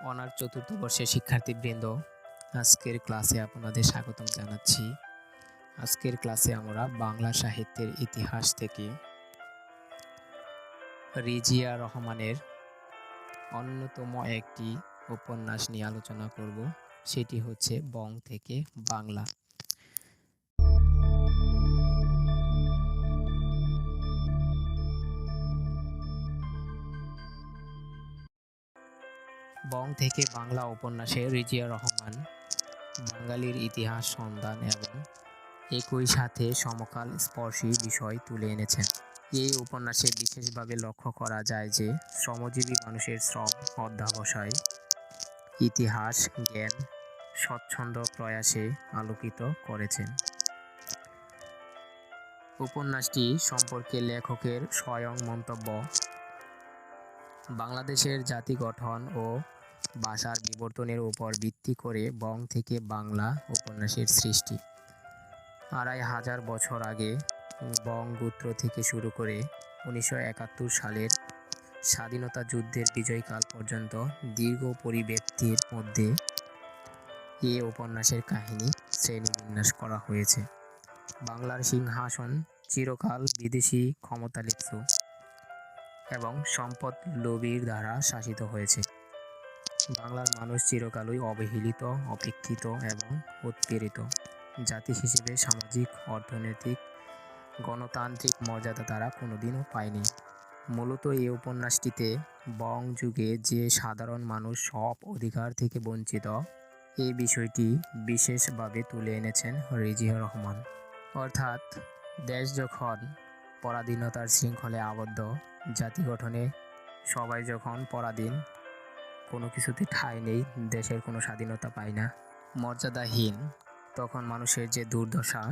Honour চতুর্থ বর্ষের শিক্ষার্থীবৃন্দ, আজকের ক্লাসে আপনাদের স্বাগতম জানাচ্ছি। আজকের ক্লাসে আমরা বাংলা সাহিত্যের ইতিহাস থেকে রিজিয়া রহমানের অন্যতম একটি উপন্যাস নিয়ে আলোচনা করব। সেটি হচ্ছে বং থেকে বাংলা। বং থেকে বাংলা উপন্যাসে রিজিয়া রহমান বাঙালির ইতিহাস সন্ধান এবং একই সাথে সমকাল স্পর্শী বিষয় তুলে এনেছেন। এই উপন্যাসে বিশেষভাবে লক্ষ্য করা যায় যে শ্রমজীবী মানুষের শ্রম অধ্যবসায় ইতিহাস জ্ঞান স্বচ্ছন্দ প্রয়াসে আলোকিত করেছেন। উপন্যাসটি সম্পর্কে লেখকের স্বয়ং মন্তব্য: বাংলাদেশের জাতি গঠন ও ভাষার বিবর্তনের উপর ভিত্তি করে বং থেকে বাংলা উপন্যাসের সৃষ্টি। ২৫০০ বছর আগে বং গোত্র থেকে শুরু করে ১৯৭১ সালের স্বাধীনতা যুদ্ধের বিজয়কাল পর্যন্ত দীর্ঘ পরিব্যক্তির মধ্যে এ উপন্যাসের কাহিনী শ্রেণীবিন্যাস করা হয়েছে। বাংলার সিংহাসন চিরকাল বিদেশি ক্ষমতালিপ্ত এবং সম্পদ লোভীর দ্বারা শাসিত হয়েছে। বাংলার মানুষ চিরকালই অবহেলিত, অপেক্ষিত এবং উৎপীড়িত জাতি হিসেবে সামাজিক, অর্থনৈতিক, গণতান্ত্রিক মর্যাদা তারা কোনোদিনও পায়নি। মূলত এই উপন্যাসটিতে বং যুগে যে সাধারণ মানুষ সব অধিকার থেকে বঞ্চিত, এই বিষয়টি বিশেষভাবে তুলে এনেছেন রিজিয়া রহমান। অর্থাৎ দেশ যখন পরাধীনতার শৃঙ্খলে আবদ্ধ, জাতি গঠনে সবাই যখন পরাধীন, কোনো কিছুতে ঠাঁই নেই, দেশের কোনো স্বাধীনতা পায় না, মর্যাদাহীন, তখন মানুষের যে দুর্দশা,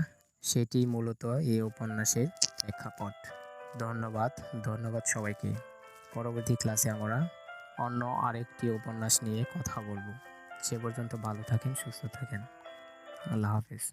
সেটি মূলত এই উপন্যাসের প্রেক্ষাপট। ধন্যবাদ সবাইকে। পরবর্তী ক্লাসে আমরা অন্য আরেকটি উপন্যাস নিয়ে কথা বলবো। সে পর্যন্ত ভালো থাকেন, সুস্থ থাকেন। আল্লাহ হাফেজ।